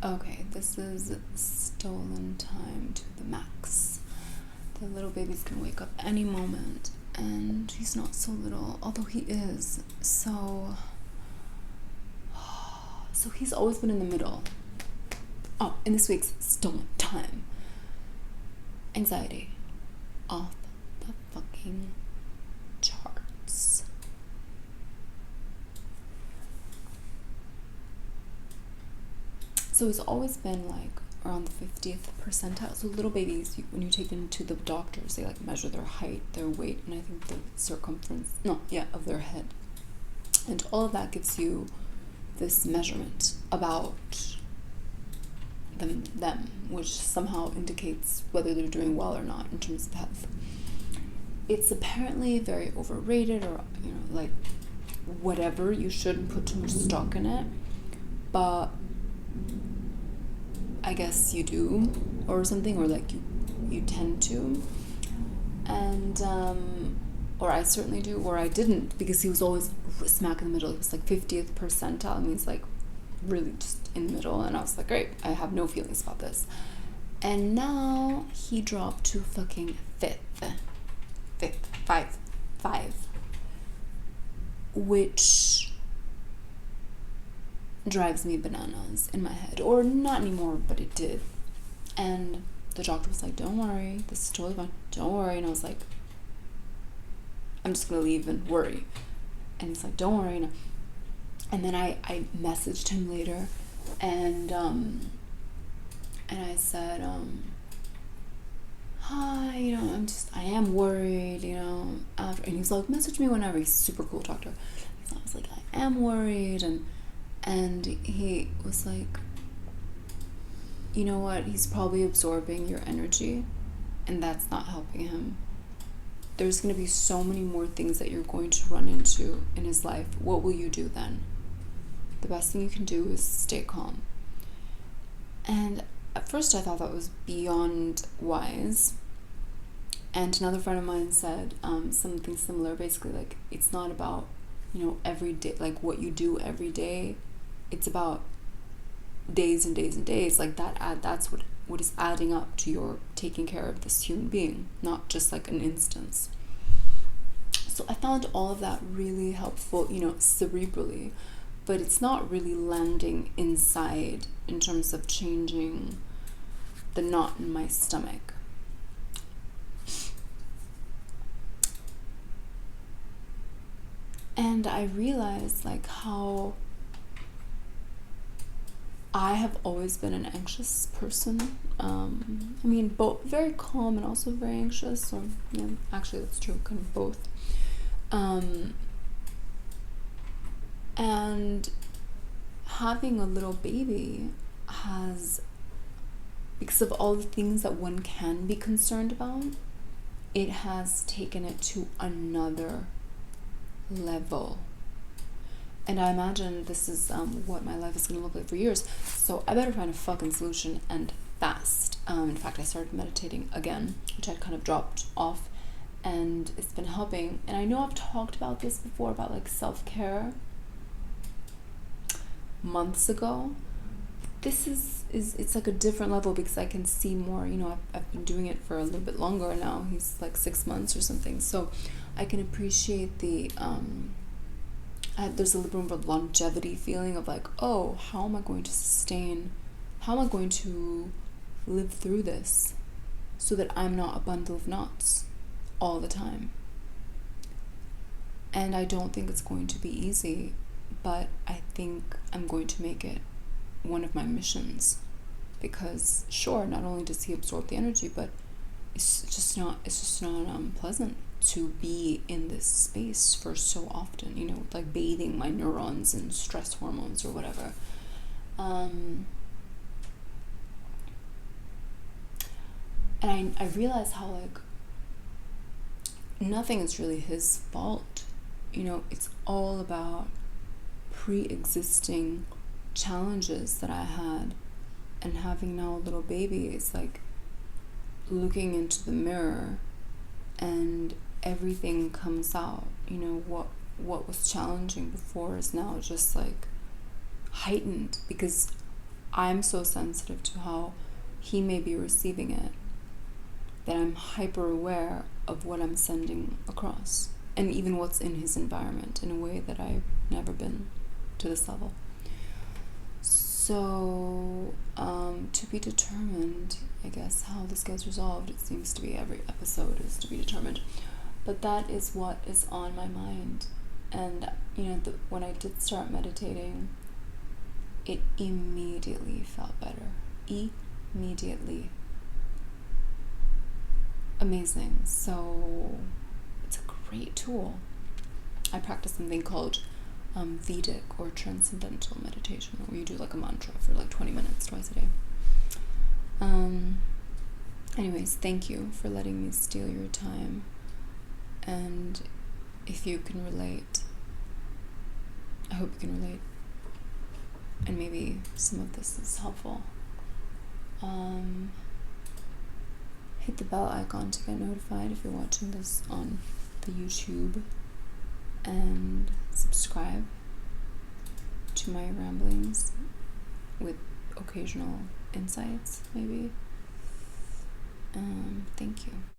Okay, this is stolen time to the max. The little baby's gonna wake up any moment, and he's not so little, although he is. So he's always been in the middle. Oh, in this week's stolen time. Anxiety. Off the fucking charts. So it's always been like around the 50th percentile. So little babies, when you take them to the doctors, they like measure their height, their weight, and I think the circumference, of their head. And all of that gives you this measurement about them, which somehow indicates whether they're doing well or not in terms of health. It's apparently very overrated, or like whatever. You shouldn't put too much stock in it, but I guess you do, or something, or like you tend to, and or I certainly do, or I didn't, because he was always smack in the middle. He was like 50th percentile, means like really just in the middle, and I was like, great, I have no feelings about this. And now he dropped to fucking five, which drives me bananas in my head. Or not anymore, but it did. And the doctor was like, don't worry, this is totally fine, don't worry. And I was like, I'm just gonna leave and worry. And he's like, don't worry. And then I messaged him later, and I said, hi, I am worried, after. And he's like, message me whenever. He's a super cool doctor. So I was like, I am worried, and he was like, you know what, he's probably absorbing your energy, and that's not helping him. There's going to be so many more things that you're going to run into in his life. What will you do then? The best thing you can do is stay calm. And at first I thought that was beyond wise. And another friend of mine said something similar. Basically, like, it's not about, every day, like what you do every day. It's about days and days and days. Like that's what is adding up to your taking care of this human being, not just like an instance. So I found all of that really helpful, cerebrally, but it's not really landing inside in terms of changing the knot in my stomach. And I realized like how I have always been an anxious person. Both very calm and also very anxious. Or actually, that's true. Kind of both. And having a little baby has, because of all the things that one can be concerned about, it has taken it to another level. And I imagine this is what my life is going to look like for years. So I better find a fucking solution, and fast. In fact, I started meditating again, which I kind of dropped off, and it's been helping. And I know I've talked about this before, about like self-care, months ago. This is it's like a different level, because I can see more. I've been doing it for a little bit longer now. He's like 6 months or something. So I can appreciate the there's a little bit of a longevity feeling of like, oh, how am I going to live through this so that I'm not a bundle of knots all the time? And I don't think it's going to be easy, but I think I'm going to make it one of my missions, because sure, not only does he absorb the energy, but it's just not pleasant to be in this space for so often, like bathing my neurons in stress hormones or whatever. And I realize how like nothing is really his fault. It's all about pre-existing challenges that I had, and having now a little baby. It's like looking into the mirror, and everything comes out. What was challenging before is now just like heightened, because I'm so sensitive to how he may be receiving it that I'm hyper aware of what I'm sending across, and even what's in his environment, in a way that I've never been to this level. So, to be determined, I guess, how this gets resolved. It seems to be every episode is to be determined. But that is what is on my mind. And, when I did start meditating, it immediately felt better. Immediately. Amazing. So, it's a great tool. I practice something called Vedic or transcendental meditation, where you do like a mantra for like 20 minutes twice a day. Anyways, thank you for letting me steal your time. And if you can relate, I hope you can relate. And maybe some of this is helpful. Hit the bell icon to get notified if you're watching this on the YouTube. And subscribe to my ramblings with occasional insights, maybe. Thank you.